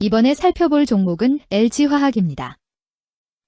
이번에 살펴볼 종목은 LG화학입니다.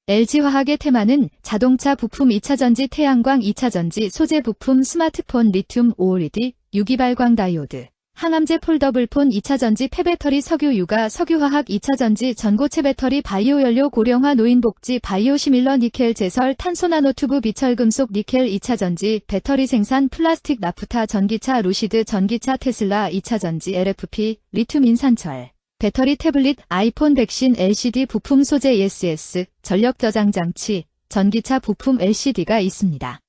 LG화학의 테마는 자동차 부품 2차전지, 태양광 2차전지, 소재 부품, 스마트폰, 리튬, OLED, 유기발광 다이오드, 항암제, 폴더블폰 2차전지, 폐배터리, 석유, 유가, 석유화학 2차전지, 전고체 배터리, 바이오 연료, 고령화, 노인복지, 바이오 시밀러, 니켈 제설, 탄소 나노튜브, 비철금속, 니켈 2차전지, 배터리 생산, 플라스틱, 나프타, 전기차, 루시드, 전기차, 테슬라 2차전지, LFP, 리튬, 인산철, 배터리, 태블릿, 아이폰, 백신, LCD 부품, 소재, ESS, 전력 저장 장치, 전기차 부품 LCD가 있습니다.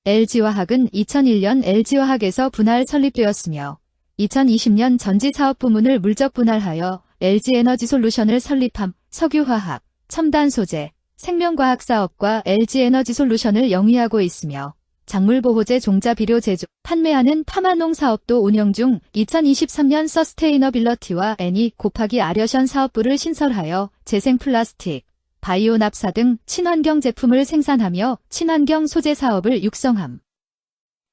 LG화학은 2001년 LG화학에서 분할 설립되었으며 2020년 전지사업 부문을 물적 분할하여 LG에너지솔루션을 설립함. 석유화학, 첨단소재, 생명과학 사업과 LG에너지솔루션을 영위하고 있으며 작물보호제 종자비료 제조, 판매하는 파마농 사업도 운영 중. 2023년 서스테이너빌러티와 N2-아려션 사업부를 신설하여 재생플라스틱, 바이오 납사 등 친환경 제품을 생산하며 친환경 소재 사업을 육성함.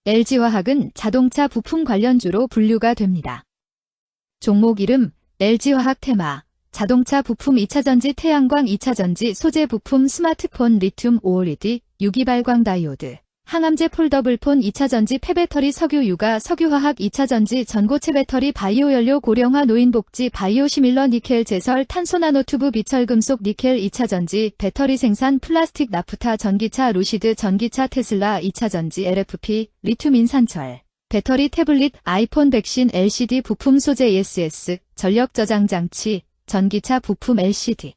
LG화학은 자동차 부품 관련주로 분류가 됩니다. 종목 이름 LG화학 테마 자동차 부품 2차전지, 태양광 2차전지, 소재 부품, 스마트폰, 리튬, OLED, 유기발광 다이오드, 항암제, 폴더블폰 2차전지, 폐배터리, 석유, 유가, 석유화학 2차전지, 전고체 배터리, 바이오 연료, 고령화, 노인복지, 바이오 시밀러, 니켈 제설, 탄소 나노튜브, 비철금속, 니켈 2차전지, 배터리 생산, 플라스틱, 나프타, 전기차, 루시드, 전기차, 테슬라 2차전지, LFP, 리튬, 인산철, 배터리, 태블릿, 아이폰, 백신, LCD 부품, 소재, ESS, 전력 저장 장치, 전기차 부품 LCD.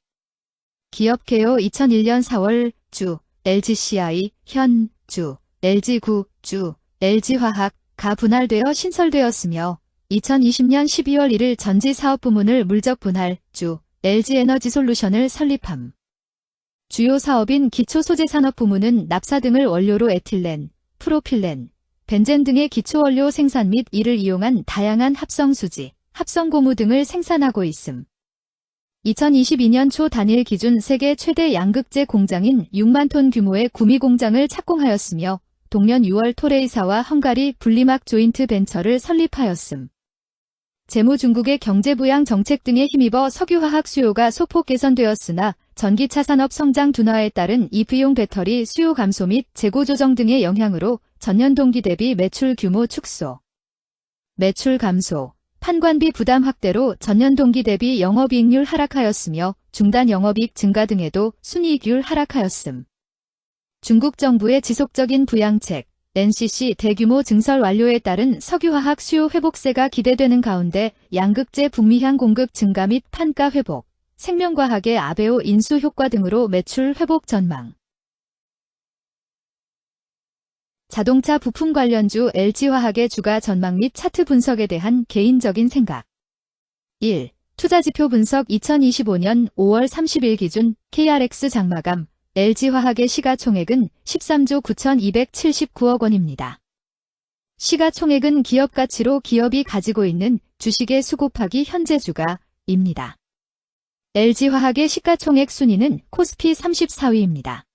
기업 개요 2001년 4월 주 LGCI 현 주 LG9 주 LG화학 가 분할되어 신설되었으며 2020년 12월 1일 전지사업 부문을 물적 분할 주 LG에너지솔루션을 설립함. 주요 사업인 기초소재산업 부문은 납사 등을 원료로 에틸렌, 프로필렌, 벤젠 등의 기초원료 생산 및 이를 이용한 다양한 합성수지, 합성고무 등을 생산하고 있음. 2022년 초 단일 기준 세계 최대 양극재 공장인 6만 톤 규모의 구미 공장을 착공하였으며 동년 6월 토레이사와 헝가리 분리막 조인트 벤처를 설립하였음. 재무 중국의 경제부양 정책 등에 힘입어 석유화학 수요가 소폭 개선되었으나 전기차 산업 성장 둔화에 따른 EV용 배터리 수요 감소 및 재고 조정 등의 영향으로 전년 동기 대비 매출 규모 축소, 매출 감소, 판관비 부담 확대로 전년 동기 대비 영업이익률 하락하였으며 중단 영업이익 증가 등에도 순이익률 하락하였음. 중국 정부의 지속적인 부양책, NCC 대규모 증설 완료에 따른 석유화학 수요 회복세가 기대되는 가운데 양극재 북미향 공급 증가 및 판가 회복, 생명과학의 아베오 인수 효과 등으로 매출 회복 전망. 자동차 부품 관련주 LG화학의 주가 전망 및 차트 분석에 대한 개인적인 생각. 1. 투자지표 분석 2025년 5월 30일 기준 KRX 장마감 LG화학의 시가총액은 13조 9,279억 원입니다. 시가총액은 기업가치로 기업이 가지고 있는 주식의 수 곱하기 현재 주가입니다. LG화학의 시가총액 순위는 코스피 34위입니다.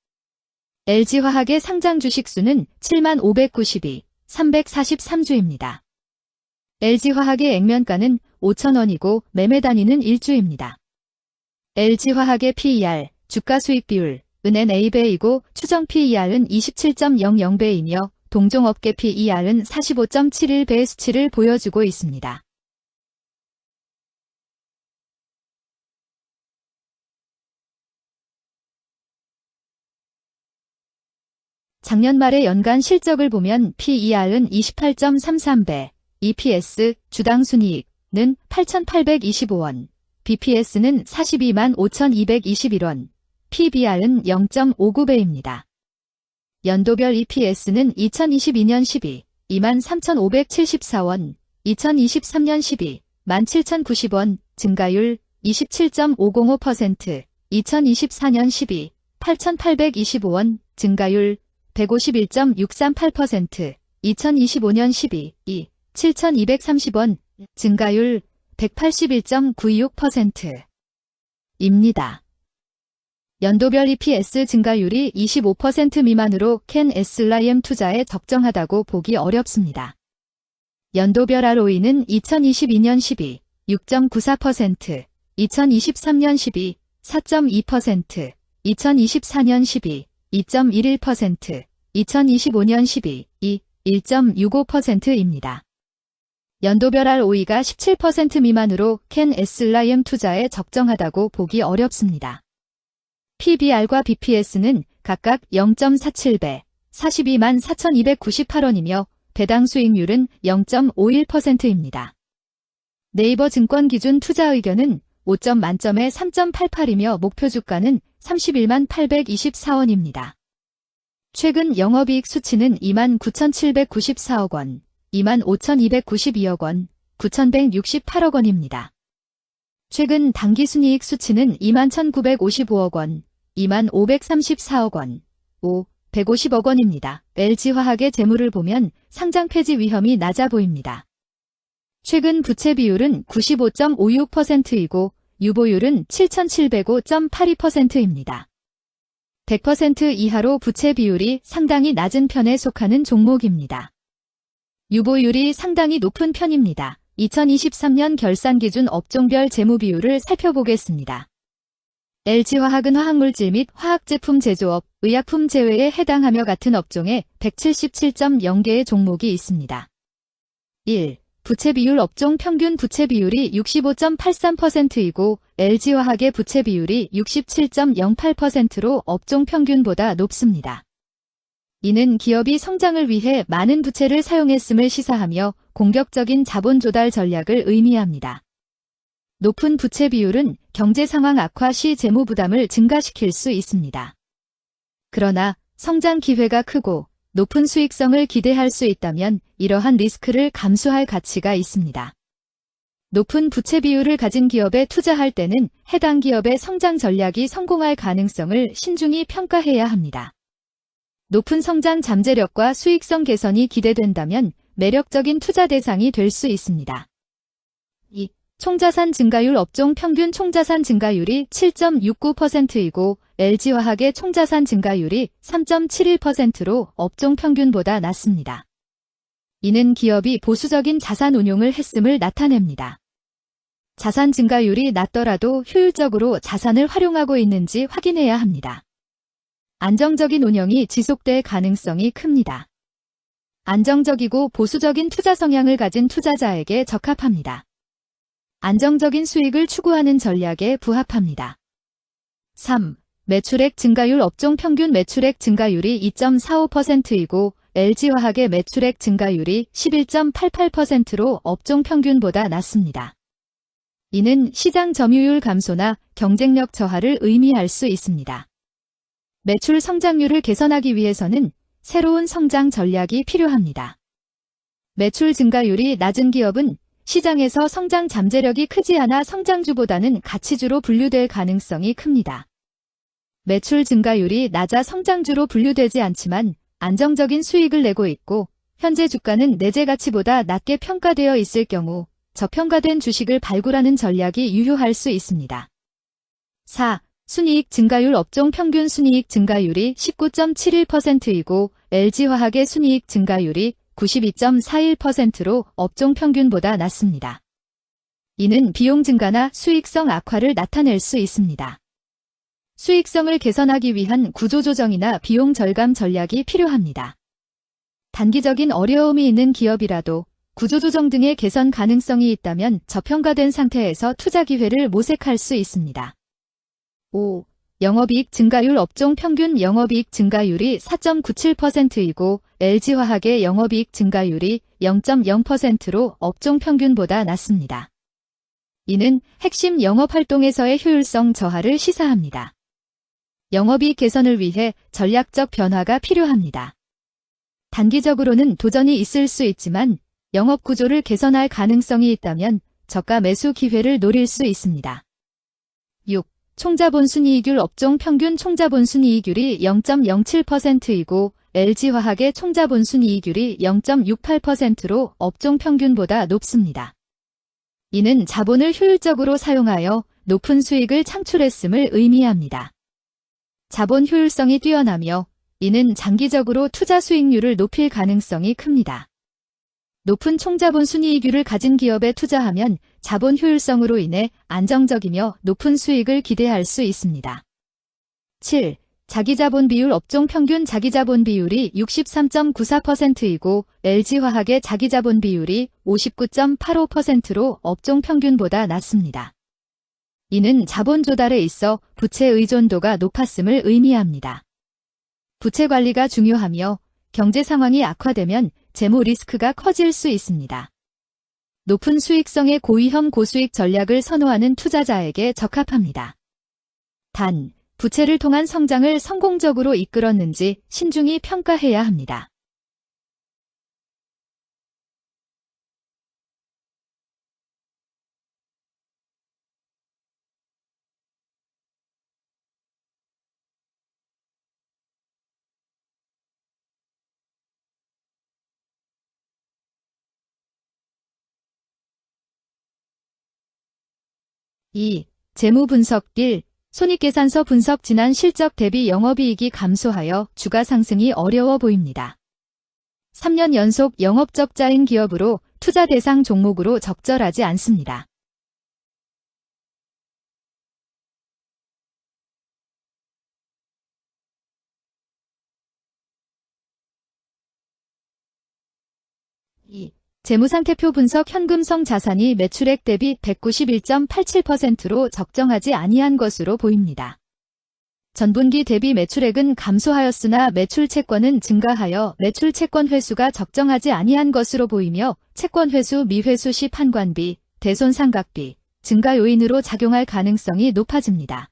LG화학의 상장 주식 수는 7만 592, 343주입니다. LG화학의 액면가는 5,000원이고 매매 단위는 1주입니다. LG화학의 PER, 주가 수익 비율, 은 NA배이고 추정 PER은 27.00배이며 동종업계 PER은 45.71배의 수치를 보여주고 있습니다. 작년 말의 연간 실적을 보면 PER은 28.33배, EPS, 주당 순이익은 8,825원, BPS는 42만 5,221원, PBR은 0.59배입니다. 연도별 EPS는 2022년 12, 23,574원, 2023년 12, 17,090원, 증가율 27.505%, 2024년 12, 8,825원, 증가율 151.638%, 2025년 12, 7,230원, 증가율 181.926%입니다. 연도별 EPS 증가율이 25% 미만으로 캔 SLIM 투자에 적정하다고 보기 어렵습니다. 연도별 ROE는 2022년 12, 6.94%, 2023년 12, 4.2%, 2024년 12, 2.11%, 2025년 12, 1.65%입니다. 연도별 ROE가 17% 미만으로 캔 SLIM 투자에 적정하다고 보기 어렵습니다. PBR과 BPS는 각각 0.47배, 42만 4,298원이며 배당 수익률은 0.51%입니다. 네이버 증권 기준 투자 의견은 5점 만점에 3.88이며 목표 주가는 31만 824원입니다. 최근 영업이익 수치는 2만 9,794억 원, 2만 5,292억 원, 9,168억 원입니다. 최근 당기순이익 수치는 2만 1,955억 원, 2만 534억 원, 150억 원입니다. LG화학의 재물을 보면 상장 폐지 위험이 낮아 보입니다. 최근 부채 비율은 95.56%이고 유보율은 7,705.82%입니다. 100% 이하로 부채 비율이 상당히 낮은 편에 속하는 종목입니다. 유보율이 상당히 높은 편입니다. 2023년 결산 기준 업종별 재무 비율을 살펴보겠습니다. LG화학은 화학물질 및 화학제품 제조업, 의약품 제외에 해당하며 같은 업종에 177.0개의 종목이 있습니다. 1. 부채 비율 업종 평균 부채 비율이 65.83%이고 LG화학의 부채 비율이 67.08%로 업종 평균보다 높습니다. 이는 기업이 성장을 위해 많은 부채를 사용했음을 시사하며 공격적인 자본 조달 전략을 의미합니다. 높은 부채 비율은 경제 상황 악화 시 재무 부담을 증가시킬 수 있습니다. 그러나 성장 기회가 크고 높은 수익성을 기대할 수 있다면 이러한 리스크를 감수할 가치가 있습니다. 높은 부채 비율을 가진 기업에 투자할 때는 해당 기업의 성장 전략이 성공할 가능성을 신중히 평가해야 합니다. 높은 성장 잠재력과 수익성 개선이 기대된다면 매력적인 투자 대상이 될 수 있습니다. 2. 총자산 증가율 업종 평균 총자산 증가율이 7.69%이고 LG화학의 총자산 증가율이 3.71%로 업종 평균보다 낮습니다. 이는 기업이 보수적인 자산 운용을 했음을 나타냅니다. 자산 증가율이 낮더라도 효율적으로 자산을 활용하고 있는지 확인해야 합니다. 안정적인 운영이 지속될 가능성이 큽니다. 안정적이고 보수적인 투자 성향을 가진 투자자에게 적합합니다. 안정적인 수익을 추구하는 전략에 부합합니다. 3. 매출액 증가율 업종 평균 매출액 증가율이 2.45%이고 LG화학의 매출액 증가율이 11.88%로 업종 평균보다 낮습니다. 이는 시장 점유율 감소나 경쟁력 저하를 의미할 수 있습니다. 매출 성장률을 개선하기 위해서는 새로운 성장 전략이 필요합니다. 매출 증가율이 낮은 기업은 시장에서 성장 잠재력이 크지 않아 성장주보다는 가치주로 분류될 가능성이 큽니다. 매출 증가율이 낮아 성장주로 분류되지 않지만 안정적인 수익을 내고 있고 현재 주가는 내재 가치보다 낮게 평가되어 있을 경우 저평가된 주식을 발굴하는 전략이 유효할 수 있습니다. 4. 순이익 증가율 업종 평균 순이익 증가율이 19.71%이고 LG화학의 순이익 증가율이 92.41%로 업종 평균보다 낮습니다. 이는 비용 증가나 수익성 악화를 나타낼 수 있습니다. 수익성을 개선하기 위한 구조조정이나 비용 절감 전략이 필요합니다. 단기적인 어려움이 있는 기업이라도 구조조정 등의 개선 가능성이 있다면 저평가된 상태에서 투자 기회를 모색할 수 있습니다. 5. 영업이익 증가율 업종 평균 영업이익 증가율이 4.97%이고 LG화학의 영업이익 증가율이 0.0%로 업종 평균보다 낮습니다. 이는 핵심 영업활동에서의 효율성 저하를 시사합니다. 영업이익 개선을 위해 전략적 변화가 필요합니다. 단기적으로는 도전이 있을 수 있지만 영업 구조를 개선할 가능성이 있다면 저가 매수 기회를 노릴 수 있습니다. 6. 총자본 순이익률 업종 평균 총자본 순이익률이 0.07%이고 LG화학의 총자본 순이익률이 0.68%로 업종 평균보다 높습니다. 이는 자본을 효율적으로 사용하여 높은 수익을 창출했음을 의미합니다. 자본 효율성이 뛰어나며 이는 장기적으로 투자 수익률을 높일 가능성이 큽니다. 높은 총자본 순이익률을 가진 기업에 투자하면 자본 효율성으로 인해 안정적이며 높은 수익을 기대할 수 있습니다. 7. 자기자본 비율 업종 평균 자기자본 비율이 63.94%이고 LG화학의 자기자본 비율이 59.85%로 업종 평균보다 낮습니다. 이는 자본 조달에 있어 부채 의존도가 높았음을 의미합니다. 부채 관리가 중요하며 경제 상황이 악화되면 재무 리스크가 커질 수 있습니다. 높은 수익성의 고위험 고수익 전략을 선호하는 투자자에게 적합합니다. 단, 부채를 통한 성장을 성공적으로 이끌었는지 신중히 평가해야 합니다. (2) 재무 분석 1. 손익계산서 분석 지난 실적 대비 영업이익이 감소하여 주가 상승이 어려워 보입니다. 3년 연속 영업적자인 기업으로 투자 대상 종목으로 적절하지 않습니다. (2) 재무상태표 분석 현금성 자산이 매출액 대비 191.87%로 적정하지 아니한 것으로 보입니다. 전분기 대비 매출액은 감소하였으나 매출 채권은 증가하여 매출 채권 회수가 적정하지 아니한 것으로 보이며 채권 회수 미회수 시 판관비, 대손상각비, 증가 요인으로 작용할 가능성이 높아집니다.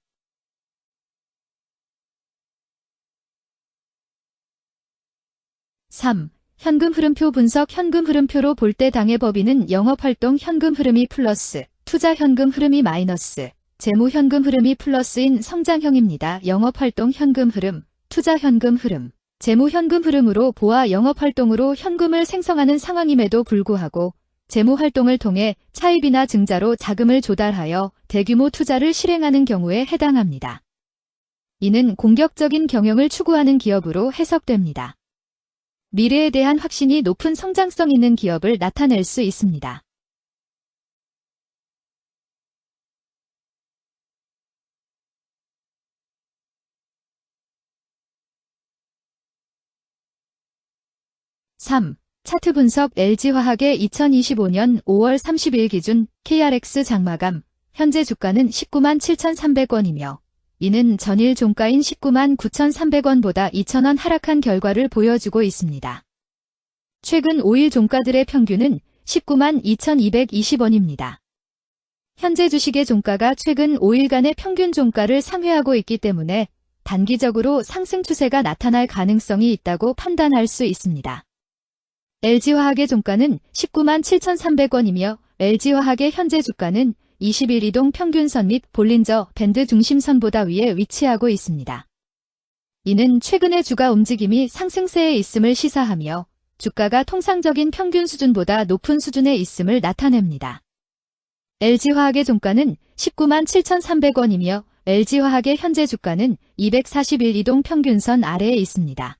(3) 현금 흐름표 분석 현금 흐름표로 볼 때 당해 법인은 영업활동 현금 흐름이 플러스, 투자 현금 흐름이 마이너스, 재무 현금 흐름이 플러스인 성장형입니다. 영업활동 현금 흐름, 투자 현금 흐름, 재무 현금 흐름으로 보아 영업활동으로 현금을 생성하는 상황임에도 불구하고 재무 활동을 통해 차입이나 증자로 자금을 조달하여 대규모 투자를 실행하는 경우에 해당합니다. 이는 공격적인 경영을 추구하는 기업으로 해석됩니다. 미래에 대한 확신이 높은 성장성 있는 기업을 나타낼 수 있습니다. (3) 차트 분석 LG화학의 2025년 5월 30일 기준 KRX 장마감, 현재 주가는 197,300원이며 이는 전일 종가인 199,300원보다 2,000원 하락한 결과를 보여주고 있습니다. 최근 5일 종가들의 평균은 192,220원입니다. 현재 주식의 종가가 최근 5일간의 평균 종가를 상회하고 있기 때문에 단기적으로 상승 추세가 나타날 가능성이 있다고 판단할 수 있습니다. LG화학의 종가는 197,300원이며 LG화학의 현재 주가는 20일 이동 평균선 및 볼린저 밴드 중심선보다 위에 위치하고 있습니다. 이는 최근의 주가 움직임이 상승세에 있음을 시사하며 주가가 통상적인 평균 수준보다 높은 수준에 있음을 나타냅니다. LG화학의 종가는 197,300원이며 LG화학의 현재 주가는 241 이동 평균선 아래에 있습니다.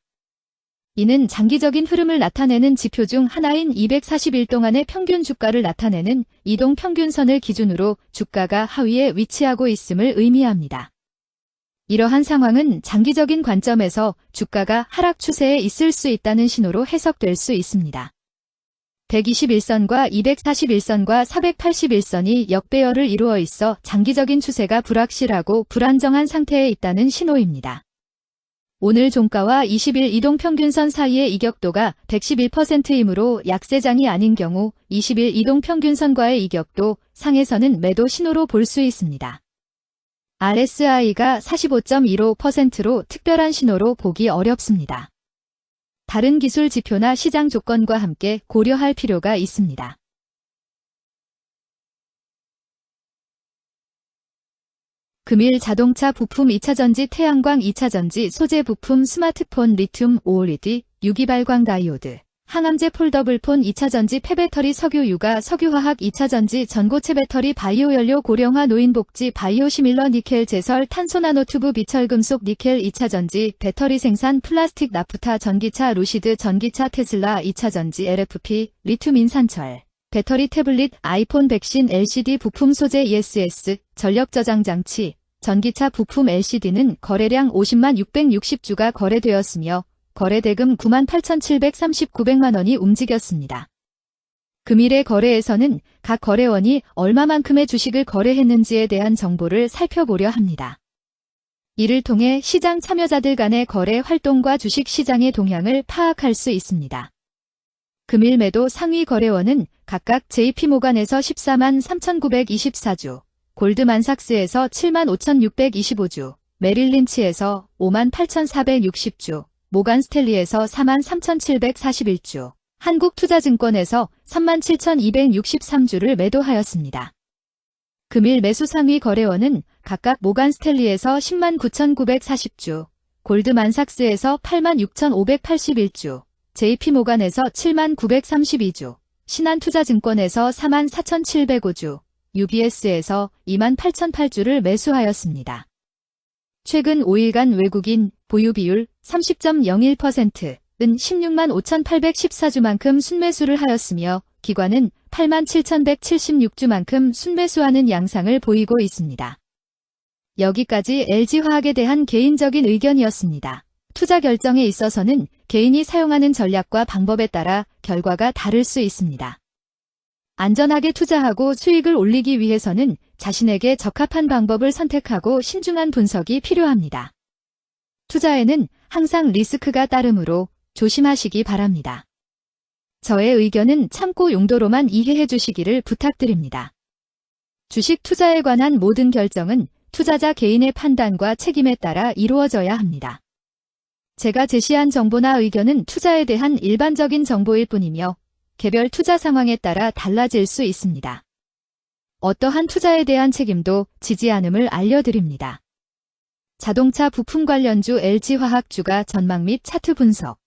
이는 장기적인 흐름을 나타내는 지표 중 하나인 241 동안의 평균 주가를 나타내는 이동 평균선을 기준으로 주가가 하위에 위치하고 있음을 의미합니다. 이러한 상황은 장기적인 관점에서 주가가 하락 추세에 있을 수 있다는 신호로 해석될 수 있습니다. 121선과 241선과 481선이 역배열을 이루어 있어 장기적인 추세가 불확실하고 불안정한 상태에 있다는 신호입니다. 오늘 종가와 20일 이동평균선 사이의 이격도가 111%이므로 약세장이 아닌 경우 20일 이동평균선과의 이격도 상에서는 매도 신호로 볼 수 있습니다. RSI가 45.15%로 특별한 신호로 보기 어렵습니다. 다른 기술 지표나 시장 조건과 함께 고려할 필요가 있습니다. 금일 자동차 부품 2차전지 태양광 2차전지 소재 부품 스마트폰 리튬 OLED 유기발광 다이오드 항암제 폴더블폰 2차전지 폐배터리 석유유가 석유화학 2차전지 전고체 배터리 바이오연료 고령화 노인복지 바이오시밀러 니켈 제설 탄소 나노튜브 비철금속 니켈 2차전지 배터리 생산 플라스틱 나프타 전기차 루시드 전기차 테슬라 2차전지 LFP 리튬 인산철 배터리 태블릿 아이폰 백신 LCD 부품 소재 ESS 전력 저장 장치 전기차 부품 LCD는 거래량 50만 660주가 거래되었으며 거래대금 98,739백만 원이 움직였습니다. 금일의 거래에서는 각 거래원이 얼마만큼의 주식을 거래했는지에 대한 정보를 살펴보려 합니다. 이를 통해 시장 참여자들 간의 거래 활동과 주식 시장의 동향을 파악할 수 있습니다. 금일 매도 상위 거래원은 각각 JP모간에서 14만 3,924주, 골드만삭스에서 7만 5,625주, 메릴린치에서 5만 8,460주, 모간 스탠리에서 4만 3,741주, 한국투자증권에서 3만 7,263주를 매도하였습니다. 금일 매수 상위 거래원은 각각 모간 스탠리에서 10만 9,940주, 골드만삭스에서 8만 6,581주, JP모간에서 7만 932주, 신한투자증권에서 4만 4,705주, UBS에서 2만 8,008주를 매수하였습니다. 최근 5일간 외국인 보유 비율 30.01%은 16만 5,814주만큼 순매수를 하였으며 기관은 8만 7,176주만큼 순매수하는 양상을 보이고 있습니다. 여기까지 LG화학에 대한 개인적인 의견이었습니다. 투자 결정에 있어서는 개인이 사용하는 전략과 방법에 따라 결과가 다를 수 있습니다. 안전하게 투자하고 수익을 올리기 위해서는 자신에게 적합한 방법을 선택하고 신중한 분석이 필요합니다. 투자에는 항상 리스크가 따르므로 조심하시기 바랍니다. 저의 의견은 참고 용도로만 이해해 주시기를 부탁드립니다. 주식 투자에 관한 모든 결정은 투자자 개인의 판단과 책임에 따라 이루어져야 합니다. 제가 제시한 정보나 의견은 투자에 대한 일반적인 정보일 뿐이며 개별 투자 상황에 따라 달라질 수 있습니다. 어떠한 투자에 대한 책임도 지지 않음을 알려드립니다. 자동차 부품 관련주 LG화학 주가 전망 및 차트 분석